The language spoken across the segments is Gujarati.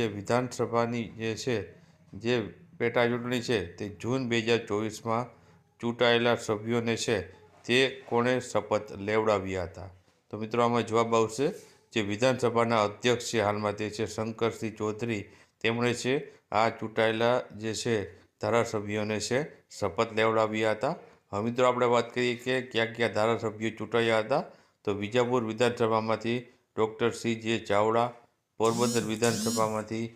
જે વિધાનસભાની જે પેટા ચૂંટણી છે તે જૂન 2024માં ચૂંટાયેલા સભ્યોને છે તે કોણે શપથ લેવડાવ્યા હતા? તો મિત્રો આમાં જવાબ આવશે જે વિધાનસભાના અધ્યક્ષ છે હાલમાં તે છે શંકરસિંહ ચૌધરી. તેમણે છે આ ચૂંટાયેલા જે છે ધારાસભ્યોને છે શપથ લેવડાવ્યા હતા. હવે મિત્રો આપણે વાત કરીએ કે કયા કયા ધારાસભ્યો ચૂંટાયા હતા. તો વિજાપુર વિધાનસભામાંથી ડૉક્ટર સી.જે. ચાવડા, પોરબંદર વિધાનસભામાંથી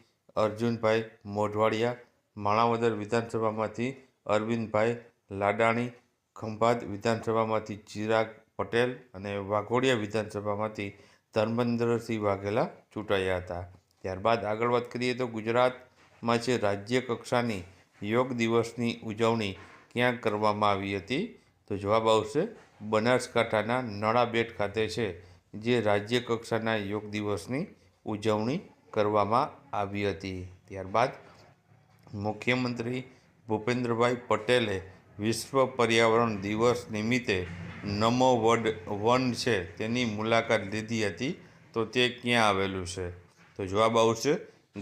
અર્જુનભાઈ મોઢવાડિયા, માણાવદર વિધાનસભામાંથી અરવિંદભાઈ લાડાણી, ખંભાત વિધાનસભામાંથી ચિરાગ પટેલ અને વાઘોડિયા વિધાનસભામાંથી ધર્મેન્દ્રસિંહ વાઘેલા ચૂંટાયા હતા. ત્યારબાદ આગળ વાત કરીએ તો ગુજરાતમાં છે રાજ્ય કક્ષાની યોગ દિવસની ઉજવણી ક્યાં કરવામાં આવી હતી? તો જવાબ આવશે બનાસકાંઠાના નળાબેટ ખાતે છે જે રાજ્ય કક્ષાના યોગ દિવસની ઉજવણી કરવામાં આવી હતી. ત્યારબાદ મુખ્યમંત્રી ભૂપેન્દ્રભાઈ પટેલે વિશ્વ પર્યાવરણ દિવસ નિમિત્તે નમો વન છે તેની મુલાકાત લીધી હતી. તો તે ક્યાં આવેલું છે? તો જવાબ આવશે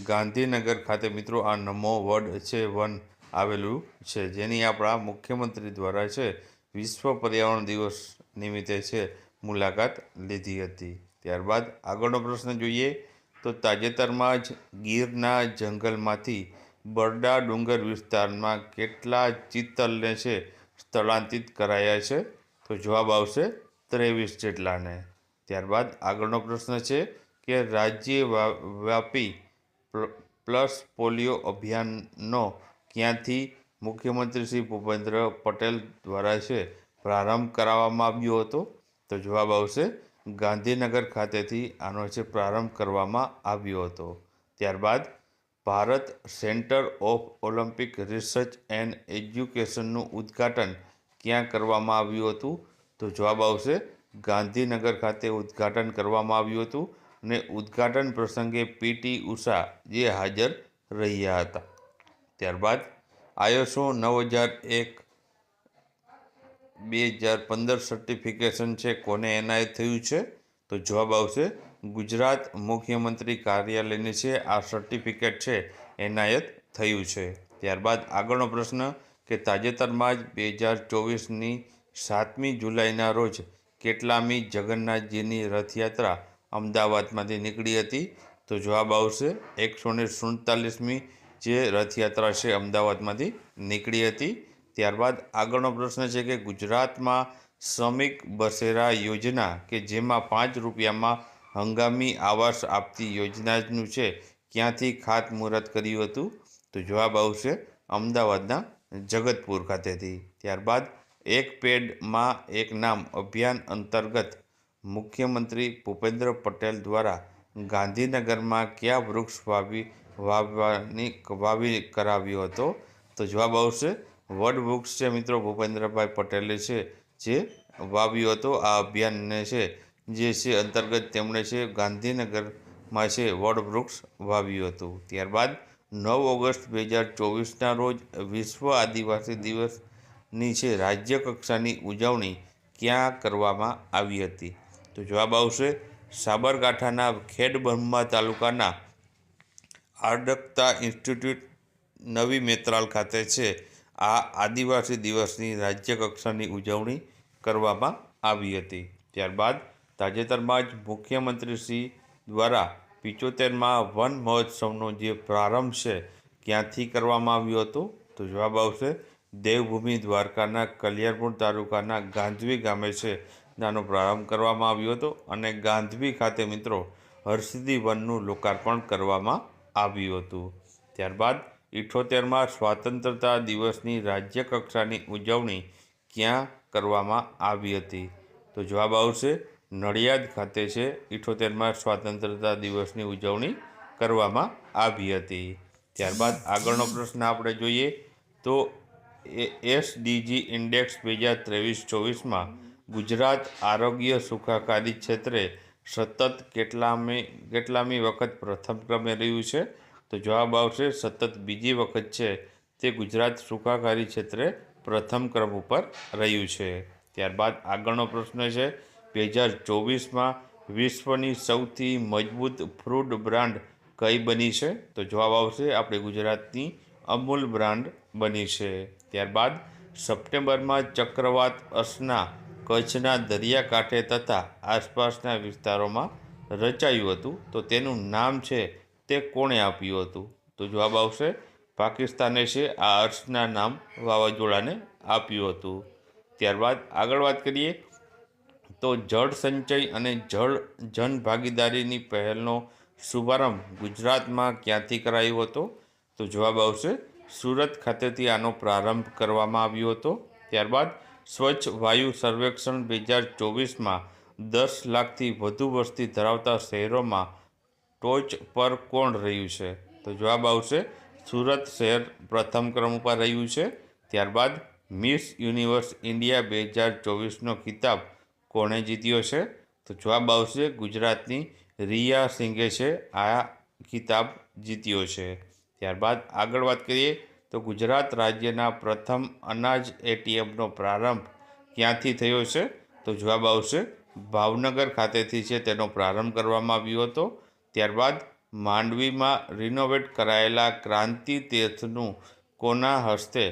ગાંધીનગર ખાતે મિત્રો આ નમો વન આવેલું છે, જેની આપણા મુખ્યમંત્રી દ્વારા છે વિશ્વ પર્યાવરણ દિવસ નિમિત્તે છે મુલાકાત લીધી હતી. ત્યારબાદ આગળનો પ્રશ્ન જોઈએ તો તાજેતરમાં જ ગીરના જંગલમાંથી બરડા ડુંગર વિસ્તારમાં કેટલા ચિત્તલને છે સ્થળાંતરિત કરાયા છે? તો જવાબ આવશે 23 જેટલાને. ત્યારબાદ આગળનો પ્રશ્ન છે કે રાજ્યવ્યાપી પલ્સ પોલિયો અભિયાનનો ક્યાંથી મુખ્યમંત્રી શ્રી ભૂપેન્દ્ર પટેલ દ્વારા છે પ્રારંભ કરાવવામાં આવ્યો હતો? તો જવાબ આવશે ગાંધીનગર ખાતેથી આનો છે પ્રારંભ કરવામાં આવ્યો હતો. ત્યારબાદ Bharat centre of Olympic research and એજ્યુકેશનનું ઉદ્ઘાટન ક્યાં કરવામાં આવ્યું હતું? તો જવાબ આવશે ગાંધીનગર ખાતે ઉદ્ઘાટન કરવામાં આવ્યું હતું અને ઉદ્ઘાટન પ્રસંગે પીટી ઉષા જે હાજર રહ્યા હતા. ત્યારબાદ ISO 9001:2015 સર્ટિફિકેશન છે કોને એનાયત થયું છે? તો જવાબ આવશે ગુજરાત મુખ્યમંત્રી કાર્યાલયને છે આ સર્ટિફિકેટ છે એનાયત થયું છે. ત્યારબાદ આગળનો પ્રશ્ન કે તાજેતરમાં જ 2024ની 7મી જુલાઈના રોજ કેટલામી જગન્નાથજીની રથયાત્રા અમદાવાદમાંથી નીકળી હતી? તો જવાબ આવશે 147મી જે રથયાત્રા છે અમદાવાદમાંથી નીકળી હતી. ત્યારબાદ આગળનો પ્રશ્ન છે કે ગુજરાતમાં શ્રમિક બસેરા યોજના કે જેમાં 5 રૂપિયામાં હંગામી આવાસ આપતી યોજનાનું છે ક્યાંથી ખાતમુહૂર્ત કર્યું હતું? તો જવાબ આવશે અમદાવાદના જગતપુર ખાતેથી. ત્યારબાદ એક પેડમાં એક નામ અભિયાન અંતર્ગત મુખ્યમંત્રી ભૂપેન્દ્ર પટેલ દ્વારા ગાંધીનગરમાં કયા વૃક્ષ વાવી કરાવ્યો હતો? તો જવાબ આવશે વડ વૃક્ષ છે મિત્રો ભૂપેન્દ્રભાઈ પટેલે છે જે વાવ્યો હતો. આ અભિયાનને છે જે છે અંતર્ગત તેમણે છે ગાંધીનગરમાં છે વડ વૃક્ષ વાવ્યું હતું. ત્યારબાદ 9 ઓગસ્ટ 2024ના રોજ વિશ્વ આદિવાસી દિવસની છે રાજ્ય કક્ષાની ઉજવણી ક્યાં કરવામાં આવી હતી? તો જવાબ આવશે સાબરકાંઠાના ખેડબ્રહ્મા તાલુકાના આડકતા ઇન્સ્ટિટ્યૂટ નવી મેત્રાલ ખાતે છે આ આદિવાસી દિવસની રાજ્ય કક્ષાની ઉજવણી કરવામાં આવી હતી. ત્યારબાદ તાજેતરમાં જ મુખ્યમંત્રીશ્રી દ્વારા 75મા વન મહોત્સવનો જે પ્રારંભ છે ક્યાંથી કરવામાં આવ્યો હતો? તો જવાબ આવશે દેવભૂમિ દ્વારકાના કલ્યાણપુર તાલુકાના ગાંધવી ગામે છે આનો પ્રારંભ કરવામાં આવ્યો હતો અને ગાંધવી ખાતે મિત્રો હરસિદ્ધિ વનનું લોકાર્પણ કરવામાં આવ્યું હતું. ત્યારબાદ 78મા સ્વતંત્રતા દિવસની રાજ્ય કક્ષાની ઉજવણી ક્યાં કરવામાં આવી હતી? તો જવાબ આવશે નડિયાદ ખાતે છે 78મા સ્વતંત્રતા દિવસની ઉજવણી કરવામાં આવી હતી. ત્યારબાદ આગળનો પ્રશ્ન આપણે જોઈએ તો SDG ઇન્ડેક્સ 2023-24માં ગુજરાત આરોગ્ય સુખાકારી ક્ષેત્રે સતત કેટલામી વખત પ્રથમ ક્રમે રહ્યું છે? તો જવાબ આવશે સતત બીજી વખત છે તે ગુજરાત સુખાકારી ક્ષેત્રે પ્રથમ ક્રમ ઉપર રહ્યું છે. ત્યારબાદ આગળનો પ્રશ્ન છે 2024માં વિશ્વની સૌથી મજબૂત ફૂડ બ્રાન્ડ કઈ બની છે? તો જવાબ આવશે આપણે ગુજરાતની અમૂલ બ્રાન્ડ બની છે. ત્યારબાદ સપ્ટેમ્બરમાં ચક્રવાત અર્શના કચ્છના દરિયાકાંઠે તથા આસપાસના વિસ્તારોમાં રચાયું હતું. તો તેનું નામ છે તે કોણે આપ્યું હતું? તો જવાબ આવશે પાકિસ્તાને છે આ અર્શના નામ વાવાઝોડાને આપ્યું હતું. ત્યારબાદ આગળ વાત કરીએ તો જળ સંચય અને જળ જન ભાગીદારીની પહેલનો શુભારંભ ગુજરાતમાં ક્યાંથી કરાયો હતો? તો જવાબ આવશે સુરત ખાતેથી આનો પ્રારંભ કરવામાં આવ્યો હતો. ત્યારબાદ સ્વચ્છ વાયુ સર્વેક્ષણ 2024માં 10 લાખથી વધુ વસ્તી ધરાવતા શહેરોમાં ટોચ પર કોણ રહ્યું છે? તો જવાબ આવશે સુરત શહેર પ્રથમ ક્રમ ઉપર રહ્યું છે. ત્યારબાદ મિસ યુનિવર્સ ઇન્ડિયા 2024નો ખિતાબ કોણે જીત્યો છે? તો જવાબ આવશે ગુજરાતની રિયા સિંઘે છે આ ખિતાબ જીત્યો છે. ત્યારબાદ આગળ વાત કરીએ તો ગુજરાત રાજ્યના પ્રથમ અનાજ એટીએમનો પ્રારંભ ક્યાંથી થયો છે? તો જવાબ આવશે ભાવનગર ખાતેથી છે તેનો પ્રારંભ કરવામાં આવ્યો હતો. ત્યારબાદ માંડવીમાં રિનોવેટ કરાયેલા ક્રાંતિ તીર્થનું કોના હસ્તે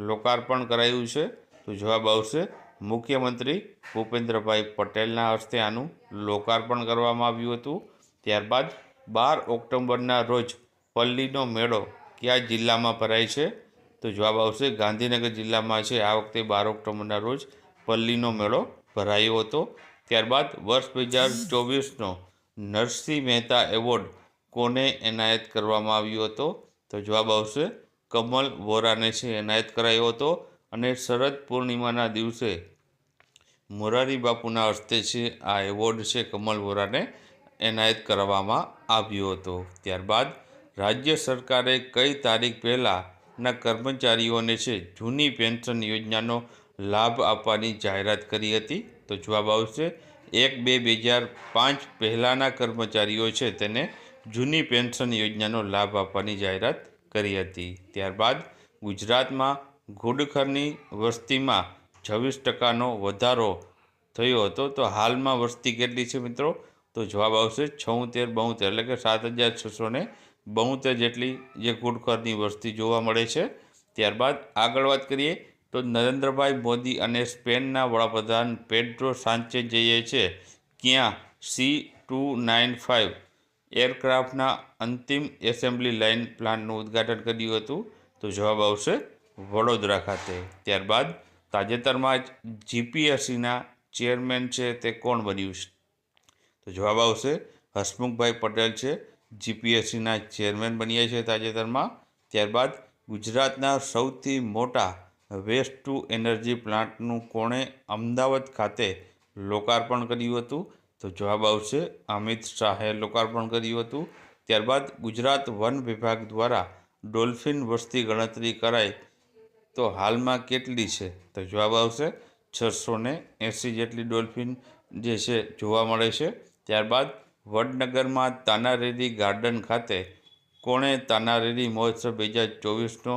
લોકાર્પણ કરાયું છે? તો જવાબ આવશે મુખ્યમંત્રી ભૂપેન્દ્રભાઈ પટેલના હસ્તે આનું લોકાર્પણ કરવામાં આવ્યું હતું. ત્યારબાદ 12 ઓક્ટોબરના રોજ પલ્લીનો મેળો કયા જિલ્લામાં ભરાય છે? તો જવાબ આવશે ગાંધીનગર જિલ્લામાં છે આ વખતે 12 ઓક્ટોબરના રોજ પલ્લીનો મેળો ભરાયો હતો. ત્યારબાદ વર્ષ 2024નો નરસિંહ મહેતા એવોર્ડ કોને એનાયત કરવામાં આવ્યો હતો? તો જવાબ આવશે કમલ વોરાને છે એનાયત કરાયો હતો. અને શરદ પૂર્ણિમાના દિવસે મોરારી બાપુના હસ્તે છે આ એવોર્ડ છે કમલ વોરાને એનાયત કરવામાં આવ્યો હતો. ત્યારબાદ રાજ્ય સરકારે કઈ તારીખ પહેલાંના કર્મચારીઓને છે જૂની પેન્શન યોજનાનો લાભ આપવાની જાહેરાત કરી હતી? તો જવાબ આવશે 1/2/2005 પહેલાંના કર્મચારીઓ છે તેને જૂની પેન્શન યોજનાનો લાભ આપવાની જાહેરાત કરી હતી. ત્યારબાદ ગુજરાતમાં ઘુડખરની વસ્તીમાં 26% વધારો થયો હતો. તો હાલમાં વસ્તી કેટલી છે મિત્રો? તો જવાબ આવશે 7672 એટલે કે 7672 જેટલી જે ઘુડખરની વસ્તી જોવા મળે છે. ત્યારબાદ આગળ વાત કરીએ તો નરેન્દ્રભાઈ મોદી અને સ્પેનના વડાપ્રધાન પેડ્રો સાંચેઝે છે ક્યાં C295 એરક્રાફ્ટના અંતિમ એસેમ્બલી લાઇન પ્લાન્ટનું ઉદ્ઘાટન કર્યું હતું? તો જવાબ આવશે વડોદરા ખાતે. ત્યારબાદ તાજેતરમાં જ જીપીએસસીના ચેરમેન છે તે કોણ બન્યું છે? તો જવાબ આવશે હસમુખભાઈ પટેલ છે જીપીએસસીના ચેરમેન બન્યા છે તાજેતરમાં. ત્યારબાદ ગુજરાતના સૌથી મોટા વેસ્ટ ટુ એનર્જી પ્લાન્ટનું કોણે અમદાવાદ ખાતે લોકાર્પણ કર્યું હતું? તો જવાબ આવશે અમિત શાહે લોકાર્પણ કર્યું હતું. ત્યારબાદ ગુજરાત વન વિભાગ દ્વારા ડોલ્ફિન વસ્તી ગણતરી કરાય તો હાલમાં કેટલી છે? તો જવાબ આવશે 680 જેટલી ડોલ્ફિન જે છે જોવા મળે છે. ત્યારબાદ વડનગરમાં તાનારીરી ગાર્ડન ખાતે કોણે તાનારીરી મહોત્સવ 2024નો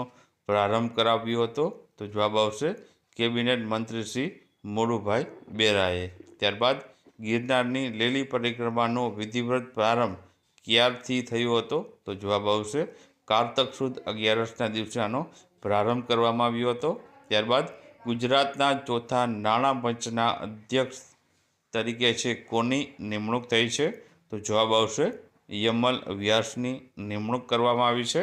પ્રારંભ કરાવ્યો હતો? તો જવાબ આવશે કેબિનેટ મંત્રી શ્રી મોડુભાઈ બેરાએ. ત્યારબાદ ગિરનારની લીલી પરિક્રમાનો વિધિવત પ્રારંભ ક્યારથી થયો હતો? તો જવાબ આવશે કારતક સુદ 11ના દિવસે આનો પ્રારંભ કરવામાં આવ્યો હતો. ત્યારબાદ ગુજરાતના ચોથા નાણાં પંચના અધ્યક્ષ તરીકે છે કોની નિમણૂક થઈ છે? તો જવાબ આવશે યમલ વ્યાસની નિમણૂક કરવામાં આવી છે.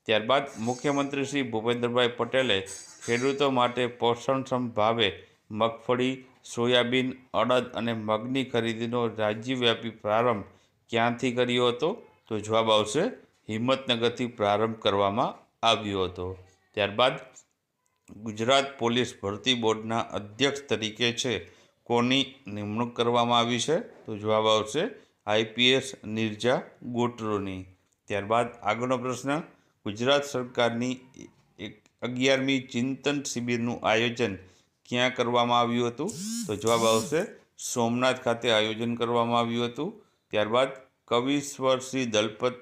ત્યારબાદ મુખ્યમંત્રી શ્રી ભૂપેન્દ્રભાઈ પટેલે ખેડૂતો માટે પોષણક્ષમ ભાવે મગફળી, સોયાબીન, અડદ અને મગની ખરીદીનો રાજ્યવ્યાપી પ્રારંભ ક્યાંથી કર્યો હતો? તો જવાબ આવશે હિંમતનગરથી પ્રારંભ કરવામાં આવ્યો હતો. ત્યારબાદ ગુજરાત પોલીસ ભરતી બોર્ડના અધ્યક્ષ તરીકે છે કોની નિમણૂક કરવામાં આવી છે? તો જવાબ આવશે આઈપીએસ નિરજા ગોટરુની. ત્યારબાદ આગળનો પ્રશ્ન ગુજરાત સરકારની 11મી ચિંતન શિબિરનું આયોજન ક્યાં કરવામાં આવ્યું હતું? તો જવાબ આવશે સોમનાથ ખાતે આયોજન કરવામાં આવ્યું હતું. ત્યારબાદ કવિશ્વર શ્રી દલપત